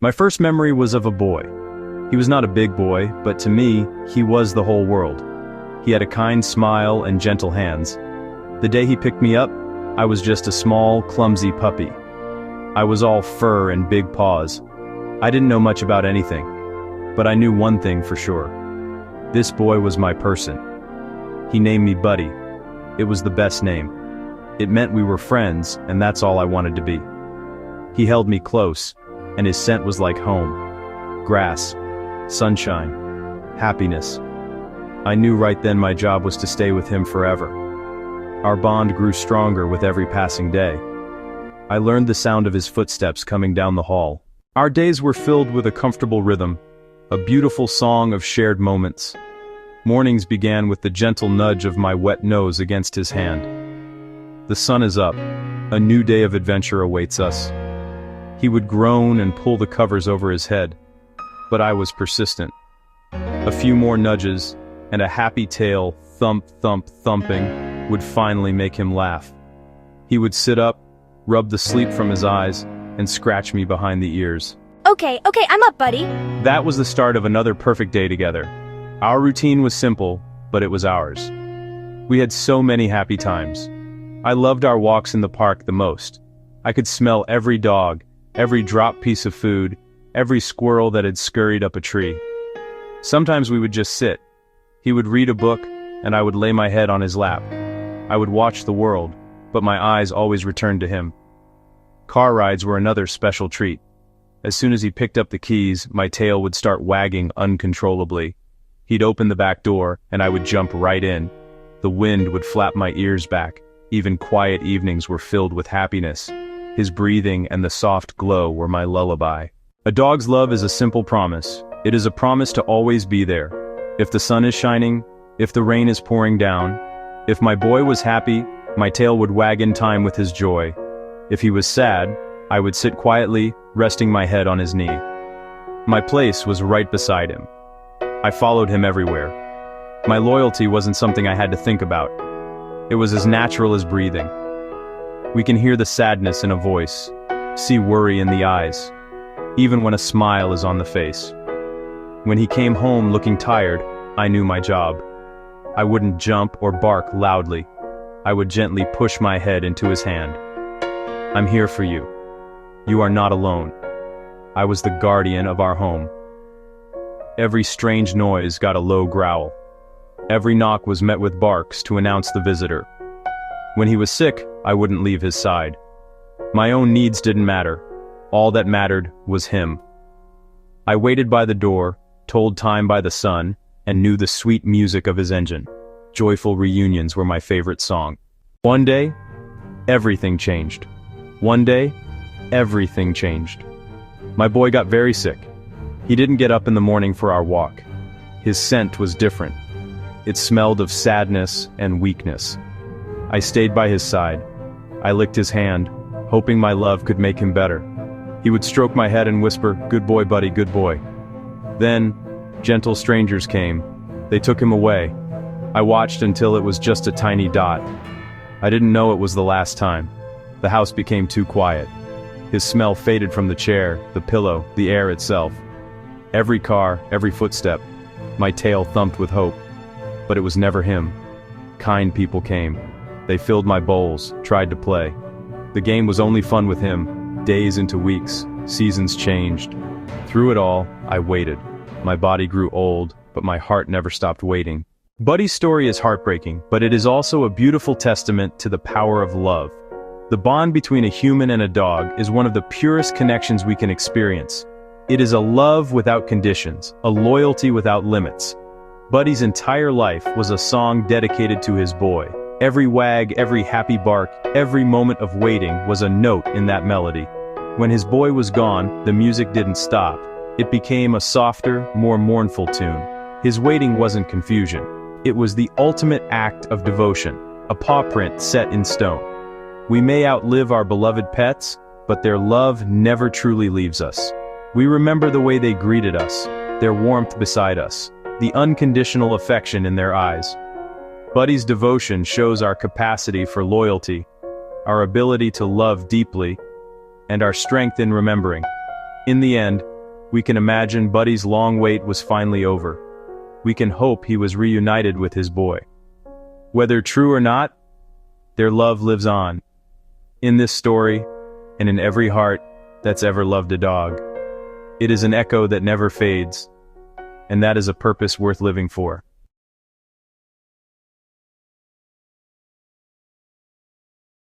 My first memory was of a boy. He was not a big boy, but to me, he was the whole world. He had a kind smile and gentle hands. The day he picked me up, I was just a small, clumsy puppy. I was all fur and big paws. I didn't know much about anything, but I knew one thing for sure. This boy was my person. He named me Buddy. It was the best name. It meant we were friends, and that's all I wanted to be. He held me close, and his scent was like home. Grass, sunshine, happiness. I knew right then my job was to stay with him forever. Our bond grew stronger with every passing day. I learned the sound of his footsteps coming down the hall. Our days were filled with a comfortable rhythm, a beautiful song of shared moments. Mornings began with the gentle nudge of my wet nose against his hand. The sun is up. A new day of adventure awaits us. He would groan and pull the covers over his head, but I was persistent. A few more nudges, and a happy tail thump thump thumping would finally make him laugh. He would sit up, rub the sleep from his eyes, and scratch me behind the ears. Okay, I'm up, buddy. That was the start of another perfect day together. Our routine was simple, but it was ours. We had so many happy times. I loved our walks in the park the most. I could smell every dog, every dropped piece of food, every squirrel that had scurried up a tree. Sometimes we would just sit. He would read a book, and I would lay my head on his lap. I would watch the world, but my eyes always returned to him. Car rides were another special treat. As soon as he picked up the keys, my tail would start wagging uncontrollably. He'd open the back door, and I would jump right in. The wind would flap my ears back. Even quiet evenings were filled with happiness. His breathing and the soft glow were my lullaby. A dog's love is a simple promise. It is a promise to always be there. If the sun is shining, if the rain is pouring down, if my boy was happy, my tail would wag in time with his joy. If he was sad, I would sit quietly, resting my head on his knee. My place was right beside him. I followed him everywhere. My loyalty wasn't something I had to think about. It was as natural as breathing. We can hear the sadness in a voice, see worry in the eyes, even when a smile is on the face. When he came home looking tired, I knew my job. I wouldn't jump or bark loudly. I would gently push my head into his hand. I'm here for you. You are not alone. I was the guardian of our home. Every strange noise got a low growl. Every knock was met with barks to announce the visitor. When he was sick, I wouldn't leave his side. My own needs didn't matter. All that mattered was him. I waited by the door, told time by the sun, and knew the sweet music of his engine. Joyful reunions were my favorite song. One day, everything changed. One day, everything changed. My boy got very sick. He didn't get up in the morning for our walk. His scent was different. It smelled of sadness and weakness. I stayed by his side. I licked his hand, hoping my love could make him better. He would stroke my head and whisper, "Good boy, buddy, good boy." Then, gentle strangers came. They took him away. I watched until it was just a tiny dot. I didn't know it was the last time. The house became too quiet. His smell faded from the chair, the pillow, the air itself. Every car, every footstep. My tail thumped with hope. But it was never him. Kind people came. They filled my bowls, tried to play. The game was only fun with him. Days into weeks, seasons changed. Through it all, I waited. My body grew old, but my heart never stopped waiting. Buddy's story is heartbreaking, but it is also a beautiful testament to the power of love. The bond between a human and a dog is one of the purest connections we can experience. It is a love without conditions, a loyalty without limits. Buddy's entire life was a song dedicated to his boy. Every wag, every happy bark, every moment of waiting was a note in that melody. When his boy was gone, the music didn't stop. It became a softer, more mournful tune. His waiting wasn't confusion. It was the ultimate act of devotion, a paw print set in stone. We may outlive our beloved pets, but their love never truly leaves us. We remember the way they greeted us, their warmth beside us, the unconditional affection in their eyes. Buddy's devotion shows our capacity for loyalty, our ability to love deeply, and our strength in remembering. In the end, We can imagine Buddy's long wait was finally over. We can hope he was reunited with his boy. Whether true or not, their love lives on. In this story, and in every heart that's ever loved a dog. It is an echo that never fades, and that is a purpose worth living for.